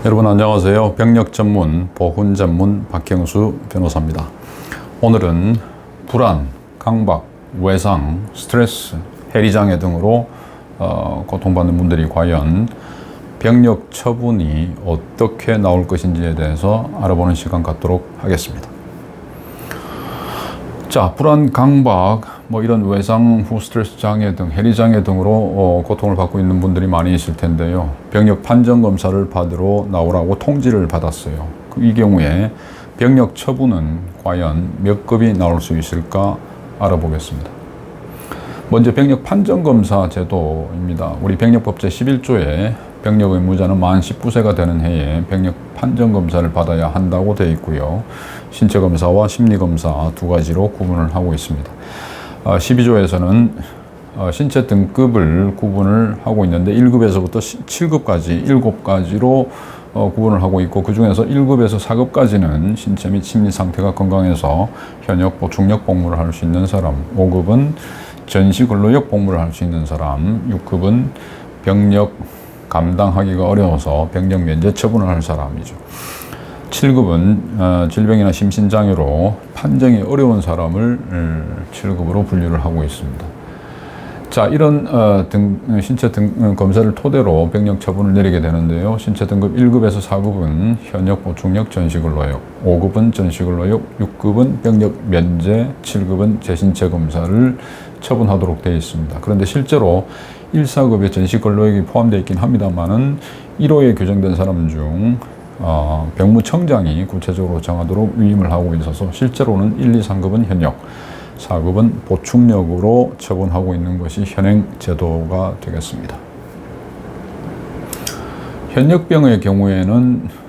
여러분 안녕하세요. 병력 전문, 보훈 전문 박형수 변호사입니다. 오늘은 불안, 강박, 외상, 스트레스, 해리장애 등으로 고통받는 분들이 과연 병력 처분이 어떻게 나올 것인지에 대해서 알아보는 시간 갖도록 하겠습니다. 자, 불안, 강박, 이런 외상 후 스트레스 장애 등 해리장애 등으로 고통을 받고 있는 분들이 많이 있을 텐데요. 병력 판정 검사를 받으러 나오라고 통지를 받았어요. 이 경우에 병력 처분은 과연 몇 급이 나올 수 있을까 알아보겠습니다. 먼저 병력 판정 검사 제도입니다. 우리 병력법 제11조에 병력 의무자는 만 19세가 되는 해에 병력 판정 검사를 받아야 한다고 되어 있고요. 신체 검사와 심리 검사 두 가지로 구분을 하고 있습니다. 12조에서는 신체 등급을 구분을 하고 있는데 1급에서부터 7급까지 7가지로 구분을 하고 있고, 그 중에서 1급에서 4급까지는 신체 및 심리 상태가 건강해서 현역, 보충력 복무를 할 수 있는 사람, 5급은 전시 근로역 복무를 할 수 있는 사람, 6급은 병력 감당하기가 어려워서 병력 면제 처분을 할 사람이죠. 7급은 질병이나 심신장애로 판정이 어려운 사람을 7급으로 분류를 하고 있습니다. 자, 이런 신체 등 검사를 토대로 병력 처분을 내리게 되는데요. 신체 등급 1급에서 4급은 현역, 보충력, 전시근로역, 5급은 전시근로역, 6급은 병력 면제, 7급은 재신체 검사를 처분하도록 되어 있습니다. 그런데 실제로 1, 4급에 전시근로역이 포함되어 있긴 합니다만은 1호에 규정된 사람 중 병무청장이 구체적으로 정하도록 위임을 하고 있어서 실제로는 1, 2, 3급은 현역, 4급은 보충력으로 처분하고 있는 것이 현행 제도가 되겠습니다. 현역병의 경우에는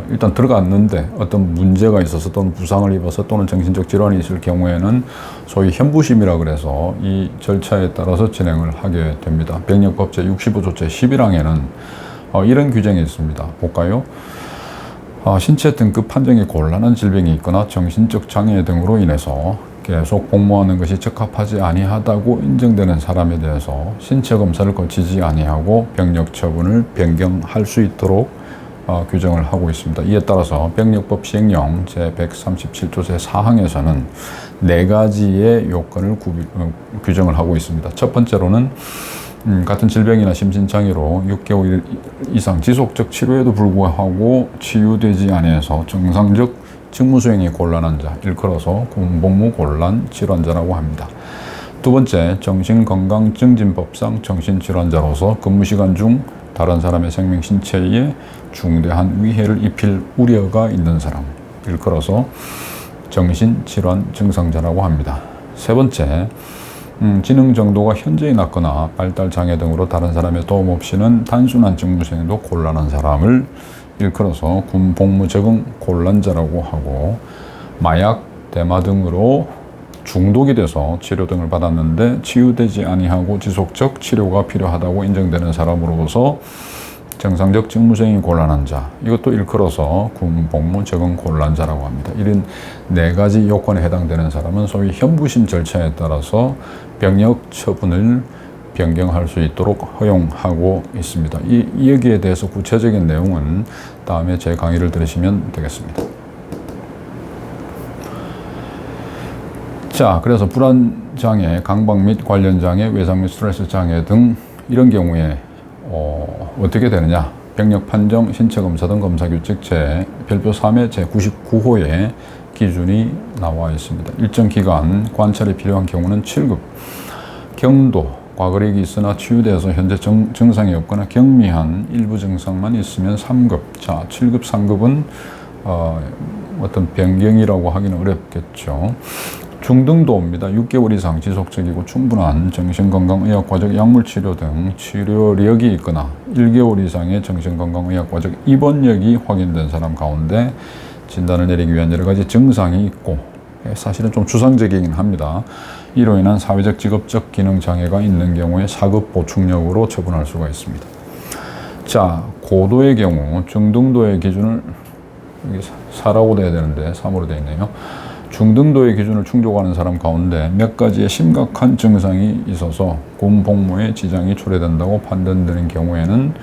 일단 들어갔는데 어떤 문제가 있어서 또는 부상을 입어서 또는 정신적 질환이 있을 경우에는 소위 현부심이라 그래서 이 절차에 따라서 진행을 하게 됩니다. 병력법 제65조 제11항에는 이런 규정이 있습니다. 볼까요? 신체 등급 판정이 곤란한 질병이 있거나 정신적 장애 등으로 인해서 계속 복무하는 것이 적합하지 아니하다고 인정되는 사람에 대해서 신체 검사를 거치지 아니하고 병력 처분을 변경할 수 있도록 규정을 하고 있습니다. 이에 따라서 병력법 시행령 제137조 제4항에서는 4가지의 요건을 규정을 하고 있습니다. 첫 번째로는 같은 질병이나 심신장애로 6개월 이상 지속적 치료에도 불구하고 치유되지 아니해서 정상적 직무수행이 곤란한 자, 일컬어서 군복무 곤란 질환자라고 합니다. 두 번째, 정신건강증진법상 정신질환자로서 근무시간 중 다른 사람의 생명 신체에 중대한 위해를 입힐 우려가 있는 사람, 일컬어서 정신질환 증상자라고 합니다. 세 번째, 지능 정도가 현저히 낮거나 발달장애 등으로 다른 사람의 도움 없이는 단순한 직무수행도 곤란한 사람을 일컬어서 군복무 적응 곤란자라고 하고, 마약, 대마 등으로 중독이 돼서 치료 등을 받았는데 치유되지 아니하고 지속적 치료가 필요하다고 인정되는 사람으로서 정상적 직무수행이 곤란한 자, 이것도 일컬어서 군복무 적응 곤란자라고 합니다. 이런 4가지 요건에 해당되는 사람은 소위 현부심 절차에 따라서 병력 처분을 변경할 수 있도록 허용하고 있습니다. 이 여기에 대해서 구체적인 내용은 다음에 제 강의를 들으시면 되겠습니다. 자, 그래서 불안장애, 강박 및 관련장애, 외상 및 스트레스 장애 등 이런 경우에 어떻게 되느냐. 병력 판정, 신체 검사 등 검사 규칙 별표 3의 제99호에 기준이 나와 있습니다. 일정 기간 관찰이 필요한 경우는 7급, 경도, 과거력이 있으나 치유되어서 현재 증상이 없거나 경미한 일부 증상만 있으면 3급. 자, 7급, 3급은 어떤 변경이라고 하기는 어렵겠죠. 중등도입니다. 6개월 이상 지속적이고 충분한 정신건강의학과적 약물치료 등 치료력이 있거나 1개월 이상의 정신건강의학과적 입원력이 확인된 사람 가운데 진단을 내리기 위한 여러 가지 증상이 있고, 사실은 좀 추상적이긴 합니다. 이로 인한 사회적, 직업적 기능 장애가 있는 경우에 4급 보충력으로 처분할 수가 있습니다. 자, 고도의 경우 중등도의 기준을 여기 4라고 돼야 되는데 3으로 되어 있네요. 중등도의 기준을 충족하는 사람 가운데 몇 가지의 심각한 증상이 있어서 군 복무에 지장이 초래된다고 판단되는 경우에는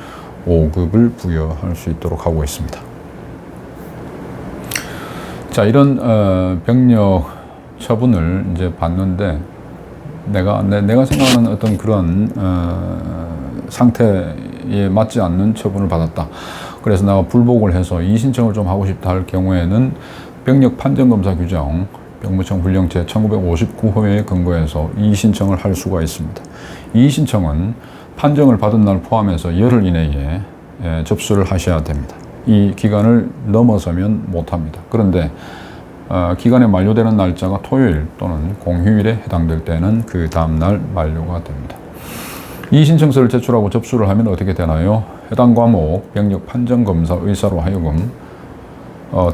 5급을 부여할 수 있도록 하고 있습니다. 자, 이런 병력 처분을 이제 받는데 내가 생각하는 어떤 그런 상태에 맞지 않는 처분을 받았다. 그래서 내가 불복을 해서 이의신청을 좀 하고 싶다 할 경우에는 병력 판정검사 규정 병무청 훈령 제 1959호에 근거해서 이의신청을 할 수가 있습니다. 이의신청은 판정을 받은 날 포함해서 열흘 이내에 접수를 하셔야 됩니다. 이 기간을 넘어서면 못합니다. 그런데 기간이 만료되는 날짜가 토요일 또는 공휴일에 해당될 때는 그 다음날 만료가 됩니다. 이의신청서를 제출하고 접수를 하면 어떻게 되나요? 해당 과목 병력 판정검사 의사로 하여금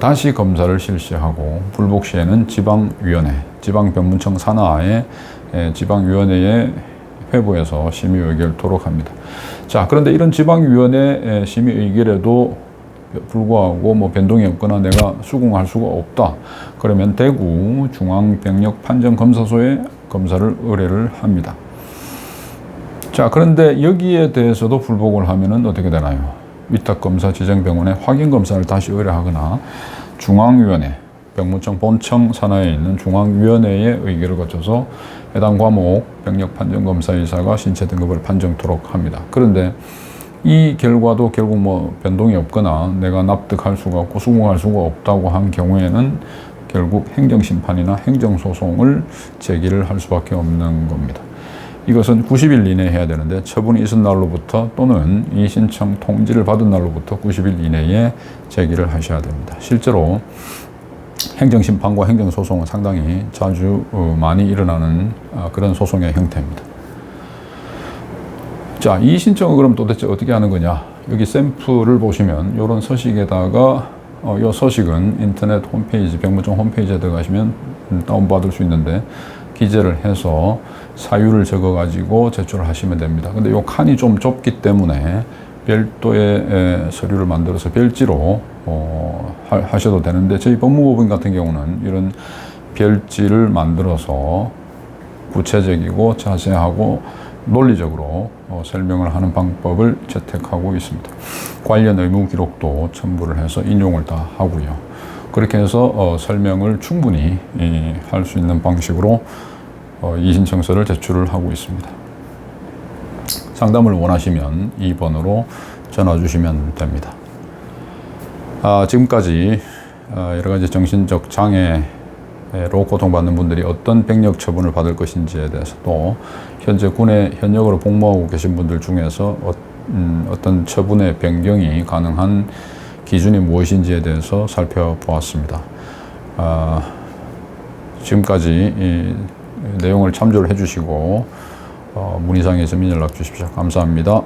다시 검사를 실시하고 불복 시에는 지방위원회, 지방변문청 산하의 지방위원회에 회부해서 심의 의결토록 합니다. 자, 그런데 이런 지방위원회 심의 의결에도 불구하고 뭐 변동이 없거나 내가 수긍할 수가 없다. 그러면 대구 중앙병력판정검사소에 검사를 의뢰를 합니다. 자, 그런데 여기에 대해서도 불복을 하면은 어떻게 되나요? 위탁검사 지정병원에 확인검사를 다시 의뢰하거나 중앙위원회, 병무청 본청 산하에 있는 중앙위원회의 의결을 거쳐서 해당 과목 병력판정검사의사가 신체 등급을 판정토록 합니다. 그런데 이 결과도 결국 뭐 변동이 없거나 내가 납득할 수가 없고 수긍할 수가 없다고 한 경우에는 결국 행정심판이나 행정소송을 제기를 할 수밖에 없는 겁니다. 이것은 90일 이내에 해야 되는데 처분이 있은 날로부터 또는 이의신청 통지를 받은 날로부터 90일 이내에 제기를 하셔야 됩니다. 실제로 행정심판과 행정소송은 상당히 자주 많이 일어나는 그런 소송의 형태입니다. 자, 이의신청은 그럼 도대체 어떻게 하는 거냐? 여기 샘플을 보시면 이런 서식에다가 이 서식은 인터넷 홈페이지, 병무청 홈페이지에 들어가시면 다운받을 수 있는데 기재를 해서 사유를 적어가지고 제출을 하시면 됩니다. 근데 이 칸이 좀 좁기 때문에 별도의 서류를 만들어서 별지로 하셔도 되는데 저희 법무법인 같은 경우는 이런 별지를 만들어서 구체적이고 자세하고 논리적으로 설명을 하는 방법을 채택하고 있습니다. 관련 의무 기록도 첨부를 해서 인용을 다 하고요. 그렇게 해서 설명을 충분히 할 수 있는 방식으로 이의신청서를 제출을 하고 있습니다. 상담을 원하시면 이 번호로 전화 주시면 됩니다. 지금까지 여러 가지 정신적 장애로 고통받는 분들이 어떤 병력 처분을 받을 것인지에 대해서 또 현재 군에 현역으로 복무하고 계신 분들 중에서 어떤 처분의 변경이 가능한 기준이 무엇인지에 대해서 살펴보았습니다. 지금까지 이 내용을 참조를 해주시고 문의사항에 전면 연락 주십시오. 감사합니다.